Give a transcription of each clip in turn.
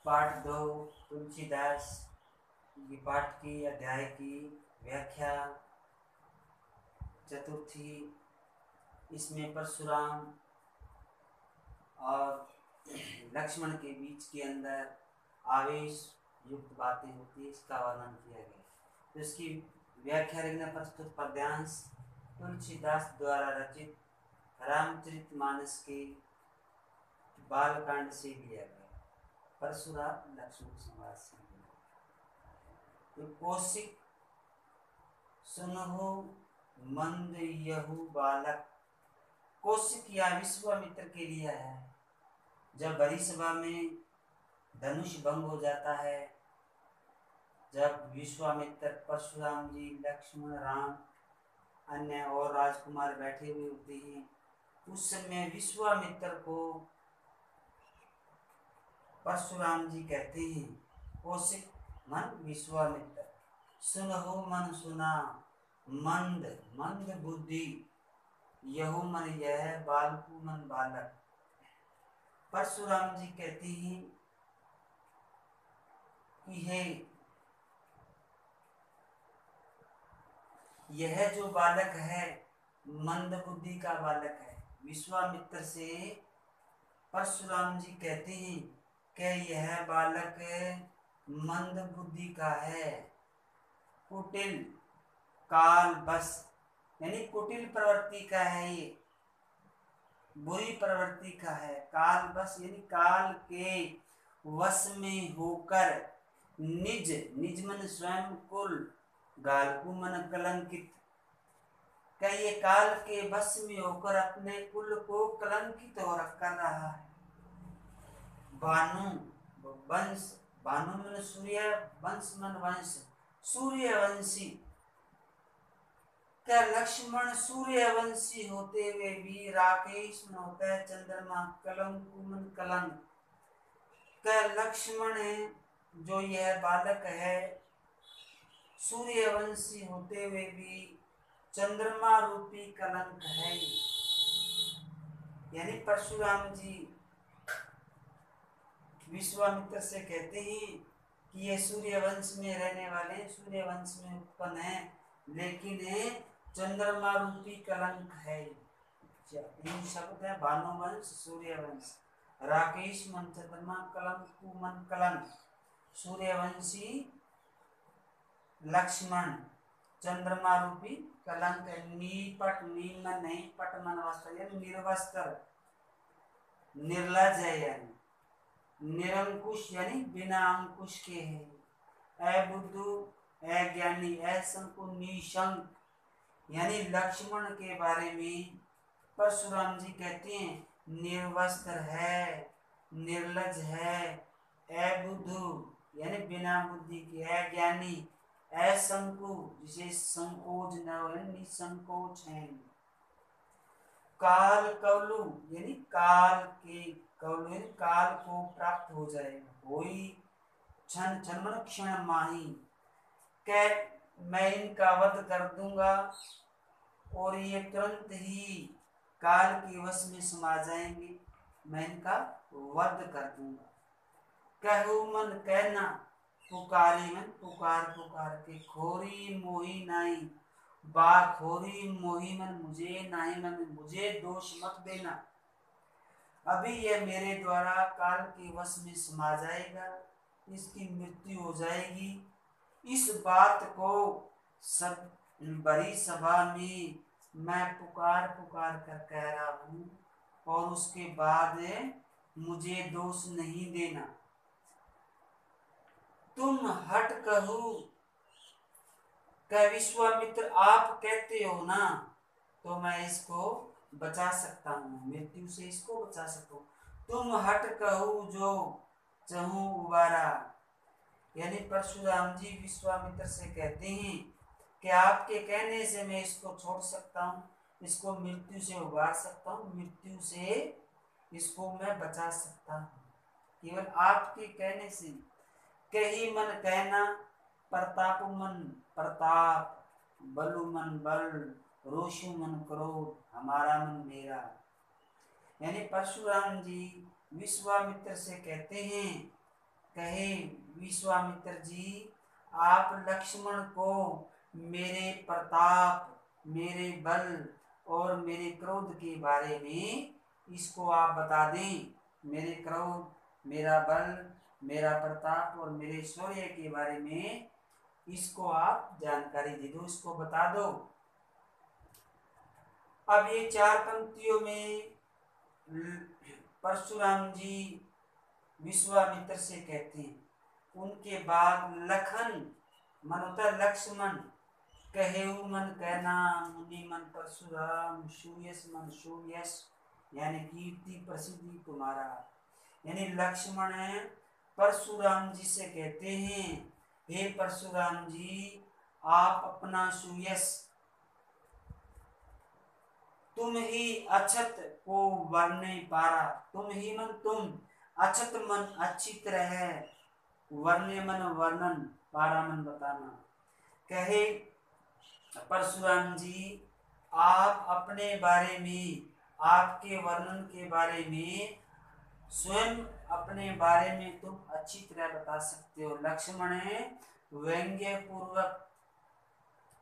पाठ 2 तुलसीदास ये पाठ की अध्याय की व्याख्या चतुर्थी। इसमें परशुराम और लक्ष्मण के बीच के अंदर आवेश युक्त बातें होती है, इसका वर्णन किया गया। तो इसकी व्याख्या लिखना प्रस्तुत पद्यांश तुलसीदास द्वारा रचित रामचरितमानस के बालकांड से लिया गया। परशुराम लक्ष्मण संवाद से तो कौशिक सुनहु मंद यहु बालक। कौशिक या विश्वामित्र के लिए है। जब बड़ी सभा में धनुष भंग हो जाता है, जब विश्वामित्र, परशुराम जी, लक्ष्मण, राम, अन्य और राजकुमार बैठे हुए होते हैं, उस समय विश्वामित्र को परशुराम जी कहते हैं, कौशिक मन विश्वामित्र, सुनहु मन सुना, मंद मंद बुद्धि, यहु मन यह, बालकु मन बालक। परशुराम जी कहते हैं कि है यह जो बालक है मंद बुद्धि का बालक है। विश्वामित्र से परशुराम जी कहते हैं कि यह बालक मंद बुद्धि का है, कुटिल काल बस, यानी कुटिल प्रवृत्ति का है, ये बुरी प्रवृत्ति का है। काल बस यानी काल के वश में होकर, निज निज मन स्वयं कुल, गालकु मन कलंकित, क्या ये काल के वश में होकर अपने कुल को कलंकित हो कर रहा है। भानु वंश, भानु मन सूर्य, वंश मन वंश, सूर्यवंशी। क्या लक्ष्मण सूर्यवंशी होते हुए भी राकेश में होता है चंद्रमा, कलंकु मन कलंक। क्या लक्ष्मण जो यह बालक है सूर्यवंशी होते हुए भी चंद्रमा रूपी कलंक है। यानी परशुराम जी विश्वामित्र से कहते हैं कि ये सूर्यवंश में रहने वाले, सूर्यवंश में उत्पन्न है, लेकिन चंद्रमा रूपी कलंक है। तीन शब्द है, भानुवंश, सूर्यवंश, राकेश मन चंद्रमा, कलंक मन कलंक। सूर्यवंशी लक्ष्मण, चंद्रमा रूपी कलंक। नीपट, नीमन नहीं, पट मन वस्त्र, यानी निर्वस्त्र, निर्लज है, यानी निरंकुश यानी बिना अंकुश के है। अबुद्धू अज्ञानी, असंको निशंक, यानी लक्ष्मण के बारे में परशुराम जी कहते हैं निर्वस्त्र है, निर्लज है, अबुद्धू यानी बिना बुद्धि के, अज्ञानी, असंको जिसे संकोच न हो, निसंकोच है। काल कवलु यानी काल के, कवलु यानी काल को प्राप्त हो जाएगा, कोई क्षण क्षण क्षण माही। कह मैं इनका वध कर दूंगा और ये तुरंत ही काल के वश में समा जाएंगे, मैं इनका वध कर दूंगा। कहू मन कहना, पुकारी मन पुकार पुकार के, खोरी मोही नाई, खोरी मोही मन मुझे नाही, मन मुझे दोष मत देना। अभी यह मेरे द्वारा काल के वश में समा जाएगा, इसकी मृत्यु हो जाएगी। इस बात को सब बड़ी सभा में मैं पुकार पुकार कर कह रहा हूँ, और उसके बाद मुझे दोष नहीं देना। तुम हट कहू, कह विश्वामित्र आप कहते हो ना, तो मैं इसको बचा सकता हूँ, मृत्यु से इसको बचा सकता हूँ। तुम हट कहू जो चहूँ उबारा, यानी परशुराम जी विश्वामित्र से कहते हैं कि आपके कहने से मैं इसको छोड़ सकता हूँ, इसको मृत्यु से उबार सकता हूँ, मृत्यु से इसको मैं बचा सकता हूँ, केवल आपके कहने से। कही मन कहना, प्रताप मन प्रताप, बलु मन बल, रोषु मन क्रोध, हमारा मन मेरा। यानी परशुराम जी विश्वामित्र से कहते हैं कहे विश्वामित्र जी, आप लक्ष्मण को मेरे प्रताप, मेरे बल और मेरे क्रोध के बारे में इसको आप बता दें। मेरे क्रोध, मेरा बल, मेरा प्रताप और मेरे शौर्य के बारे में इसको आप जानकारी दे दो, इसको बता दो। अब ये 4 पंक्तियों में परशुराम जी विश्वामित्र से कहते हैं। उनके बाद लखन मन होता है लक्ष्मण, कहेऊ मन कहना, मुनि मन परशुराम, सूयस मन सूयस, यानी कीर्ति प्रसिद्धि तुम्हारा। यानी लक्ष्मण परशुराम जी से कहते हैं, हे परशुराम जी, आप अपना सूयस, तुम ही अछत को वर्णे पारा, तुम ही मन तुम, अछत मन अच्छी तरह है, वर्णे मन वर्णन, पारा मन बताना। कहे परशुराम जी, आप अपने बारे में, आपके वर्णन के बारे में, स्वयं अपने बारे में तुम अच्छी तरह बता सकते हो। लक्ष्मण व्यंग्य पूर्वक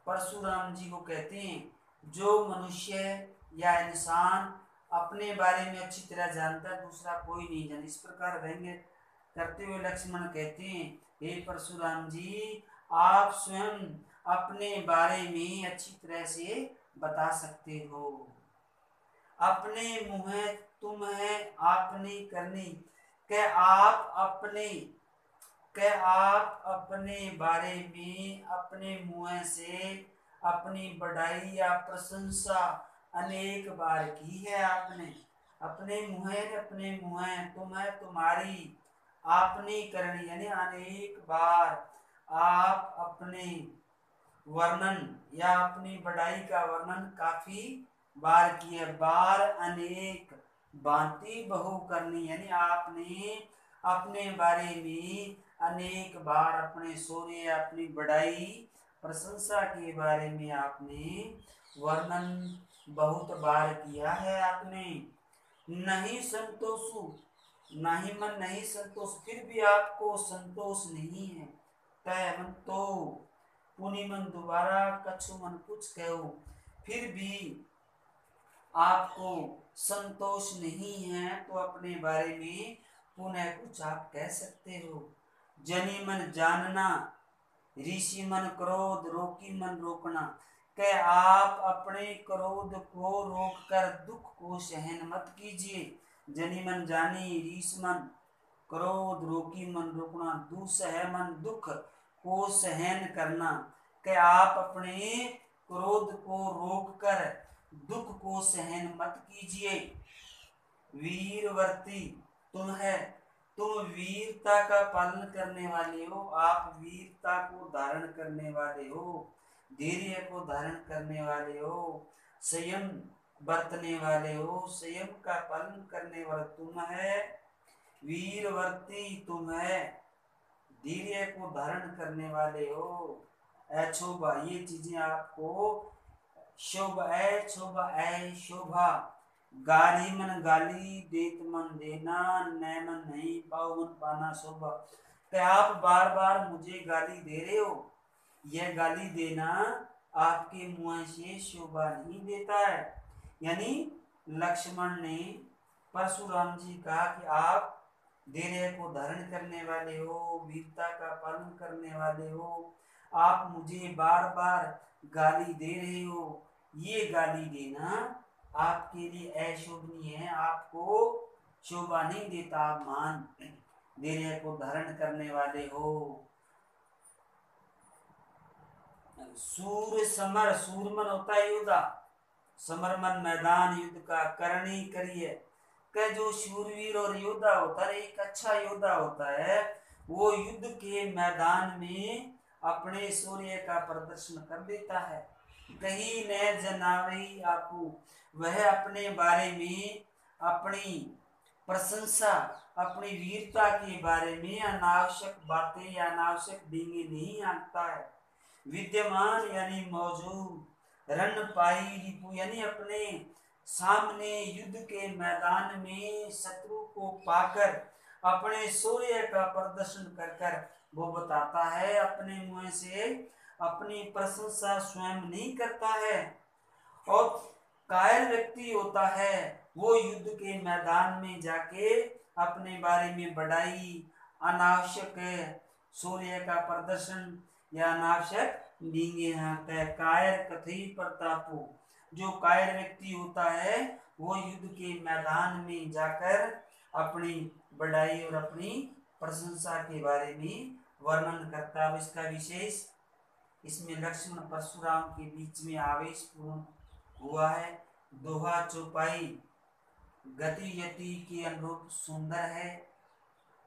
परशुराम जी को कहते हैं, जो मनुष्य या इंसान अपने बारे में अच्छी तरह जानता है, दूसरा कोई नहीं जाने। इस प्रकार व्यंग्य करते हुए लक्ष्मण कहते हैं, हे परशुराम जी, आप स्वयं अपने बारे में अच्छी तरह से बता सकते हो। अपने मुँह तुम है आपने करनी, आप अपने बारे में अपने मुँह से अपनी बढ़ाई या प्रशंसा अनेक बार की है आपने। अपने मुँह तुम है तुम्हारी, आपने करनी, यानी अनेक बार आप अपने वर्णन या अपनी बढ़ाई का वर्णन काफी बार किए। बार अनेक, भांति बहु करनी, यानी आपने अपने बारे में अनेक बार अपने शौर्य, अपनी बढ़ाई, प्रशंसा के बारे में आपने वर्णन बहुत बार किया है आपने। नहीं संतोषु, नहीं मन नहीं संतोष, फिर भी आपको संतोष नहीं है। तय मन तो, पुनि मन दोबारा, कछु मन कुछ कहो, फिर भी आपको संतोष नहीं है, तो अपने बारे में पुनः कुछ आप कह सकते हो। जनी मन जानना, ऋषि मन क्रोध, रोकी मन रोकना, कि आप अपने क्रोध को रोककर दुख को सहन मत कीजिए। जनी मन जानी, ऋषि मन क्रोध, रोकी मन रोकना, दुसह मन दुख को सहन करना, कि आप अपने क्रोध को रोककर दुख को सहन मत कीजिए। वीरवर्ती तुम है, तुम वीरता का पालन करने वाले हो, आप वीरता को धारण करने वाले हो, धैर्य को धारण करने वाले हो, संयम बरतने वाले हो, संयम का पालन करने वाला तुम है। वीरवर्ती तुम है, धैर्य को धारण करने वाले हो। अशोभा, ये चीजें आपको शोभा है, शोभा है, शोभा। गाली मन गाली, देत मन देना, न मन नहीं, पाओ मन पाना, शोभा। तो आप बार बार मुझे गाली दे रहे हो, यह गाली देना आपके मुंह से शोभा नहीं देता है। यानी लक्ष्मण ने परशुराम जी कहा कि आप धैर्य को धारण करने वाले हो, वीरता का पालन करने वाले हो, आप मुझे बार बार गाली दे रहे हो, ये गाली देना आपके लिए अशोभनीय है, आपको शोभा नहीं देता। आप महान धैर्य को धारण करने वाले हो। सूर समर, सूरमन होता है योद्धा, समरमन मैदान युद्ध का, करनी करिए, कि जो शूरवीर और योद्धा होता है, एक अच्छा योद्धा होता है, वो युद्ध के मैदान में अपने शौर्य का प्रदर्शन कर देता है। कहीं न जनावई आपू, वह अपने बारे में अपनी प्रशंसा, अपनी वीरता के बारे में अनावश्यक बातें या अनावश्यक डींगे नहीं आंकता है। विद्यमान यानी मौजूद, रण पाई रिपु, यानी अपने सामने युद्ध के मैदान में शत्रु को पाकर अपने शौर्य का प्रदर्शन कर कर वो बताता है, अपने मुंह से अपनी प्रशंसा स्वयं नहीं करता है। और कायर व्यक्ति होता है वो युद्ध के मैदान में जाके अपने बारे में बढ़ाई, अनावश्यक शौर्य का प्रदर्शन या अनावश्यक डींगे हाँकता कायर कथई प्रतापो। जो कायर व्यक्ति होता है वो युद्ध के मैदान में जाकर अपनी बढ़ाई और अपनी प्रशंसा के बारे में वर्णन करता है। इसका विशेष इसमें लक्ष्मण परशुराम के बीच में आवेशपूर्ण हुआ है। दोहा चौपाई गति यति के अनुरूप सुंदर है।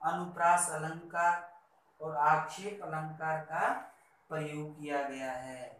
अनुप्रास अलंकार और आक्षेप अलंकार का प्रयोग किया गया है।